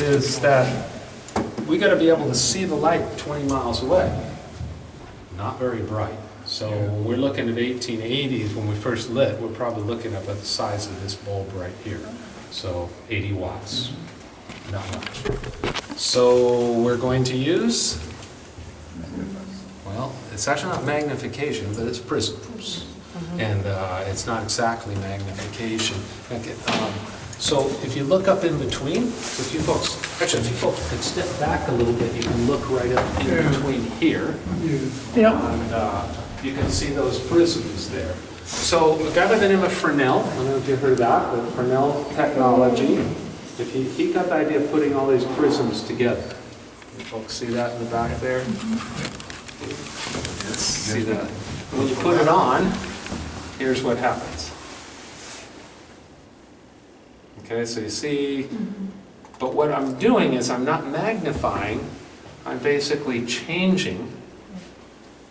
is that we got to be able to see the light 20 miles away. Not very bright. So when we're looking at 1880s, when we first lit, we're probably looking at about the size of this bulb right here. So 80 watts, not much. So we're going to use, well, it's actually not magnification, but it's prisms. And it's not exactly magnification. Okay, so if you look up in between, if you folks could step back a little bit, you can look right up in between here. Yeah. And you can see those prisms there. So a guy by the name of Fresnel, I don't know if you've heard of that, but Fresnel technology, he got the idea of putting all these prisms together. You folks see that in the back there? Let's see that. When you put it on, here's what happens. Okay, so you see, but what I'm doing is I'm not magnifying, I'm basically changing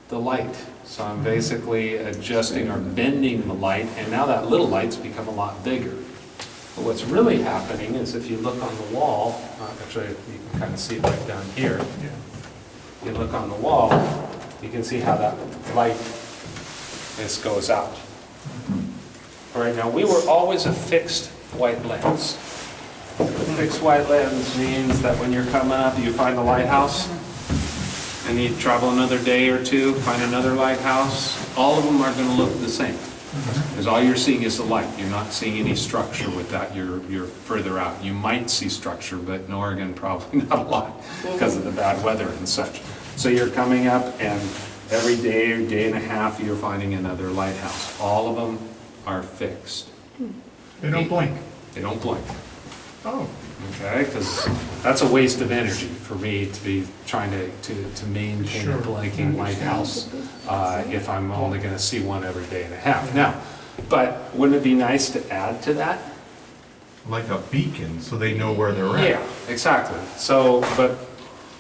the light. So I'm basically adjusting or bending the light, and now that little light's become a lot bigger. But what's really happening is if you look on the wall, actually you can kind of see it right down here. You look on the wall, you can see how that light goes out. All right, now we were always a fixed white lens. Fixed white lens means that when you're coming up, you find the lighthouse, and you travel another day or two, find another lighthouse, all of them are going to look the same. Because all you're seeing is the light. You're not seeing any structure with that. You're further out. You might see structure, but in Oregon, probably not a lot because of the bad weather and such. So you're coming up, and every day or day and a half, you're finding another lighthouse. All of them are fixed. They don't blink. They don't blink. Oh. Okay, because that's a waste of energy for me to be trying to maintain a blinking lighthouse if I'm only going to see one every day and a half. Now, but wouldn't it be nice to add to that? Like a beacon, so they know where they're at. Yeah, exactly. So, but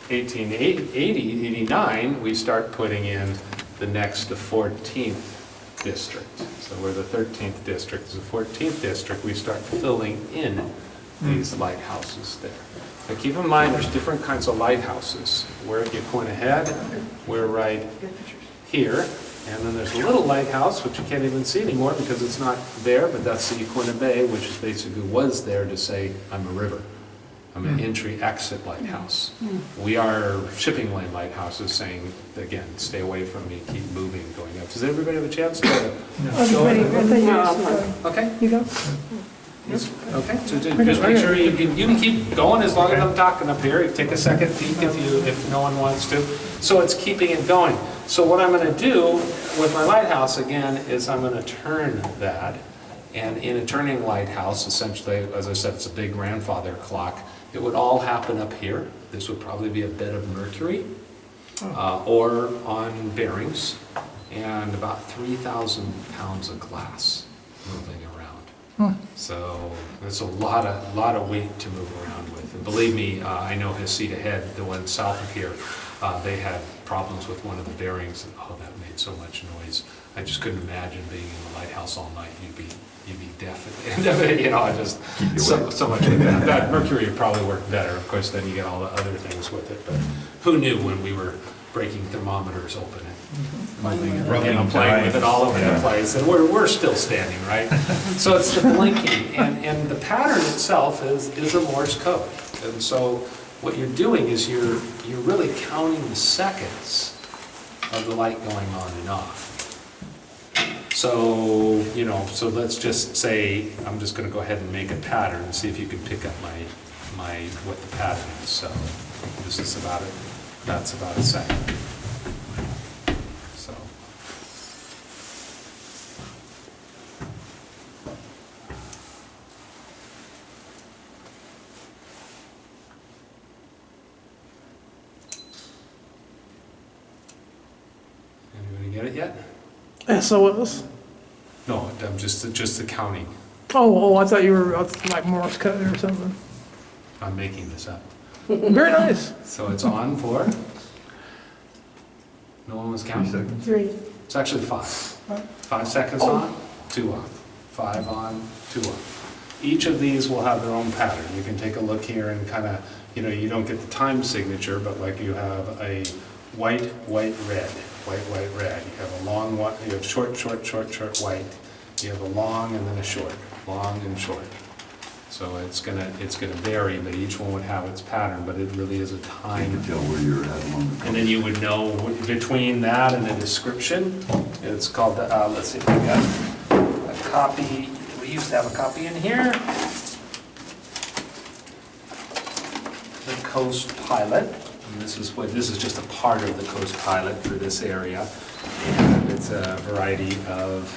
1880, 89, we start putting in the next, the 14th district. So we're the 13th district, the 14th district, we start filling in these lighthouses there. Now keep in mind, there's different kinds of lighthouses. We're at Yaquina Head, we're right here, and then there's a little lighthouse, which you can't even see anymore because it's not there, but that's the Yaquina Bay, which is basically was there to say, I'm a river. I'm an entry-exit lighthouse. We are shipping lane lighthouses saying, again, stay away from me, keep moving, going up. Does everybody have a chance to go? Okay. You go? Okay, so just make sure you can keep going as long as I'm talking up here. Take a second peek if no one wants to. So it's keeping it going. So what I'm going to do with my lighthouse again is I'm going to turn that, and in a turning lighthouse, essentially, as I said, it's a big grandfather clock. It would all happen up here. This would probably be a bed of mercury or on bearings, and about 3,000 pounds of glass moving around. So it's a lot of weight to move around with. And believe me, I know his seat ahead, the one south of here, they had problems with one of the bearings, and oh, that made so much noise. I just couldn't imagine being in the lighthouse all night. You'd be deaf at the end of it, you know. Just so much with that. That mercury would probably work better. Of course, then you get all the other things with it. But who knew when we were breaking thermometers open and playing with it all over the place, and we're still standing, right? So it's the blinking, and the pattern itself is a Morse code. And so what you're doing is you're really counting the seconds of the light going on and off. So, so let's just say, I'm just going to go ahead and make a pattern and see if you can pick up what the pattern is. So this is that's about a second. So. Anybody get it yet? SOS? No, I'm just the counting. Oh, I thought you were like Morse code or something. I'm making this up. Very nice. So it's on for? No one was counting? 3. It's actually 5. 5 seconds on, 2 off. 5 on, 2 off. Each of these will have their own pattern. You can take a look here and kind of, you don't get the time signature, but like you have a white, white, red, white, white, red. You have a long one, you have short, short, short, short, white. You have a long and then a short, long and short. So it's gonna vary, but each one would have its pattern, but it really is a You time. can tell where you're at along the. And then you would know between that and a description, it's called, let's see if I got a copy, we used to have a copy in here. The Coast Pilot, and this is just a part of the Coast Pilot for this area. And it's a variety of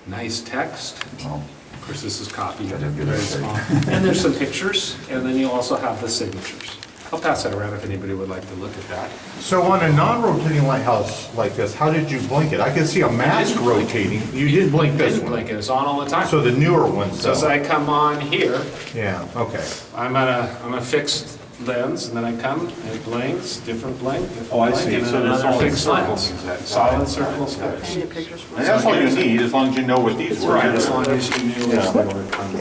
nice text. Well, Of course, this is copied, Gotta get very it. small. And there's some pictures, and then you also have the signatures. I'll pass that around if anybody would like to look at that. So on a non-rotating lighthouse like this, how did you blink it? I can see a mast didn't blink. rotating. You didn't blink this Didn't one? blink, it's on all the time. So the newer ones, So as though? I come on here, Yeah, okay. I'm a fixed lens, and then I come, it blinks, different blink, different Oh, I blink, see. and So then there's another solid fixed circles lens. inside. Solid circles fixed. And that's all you need, as long as you know what these were. Right, as long as you knew Yeah. where it comes.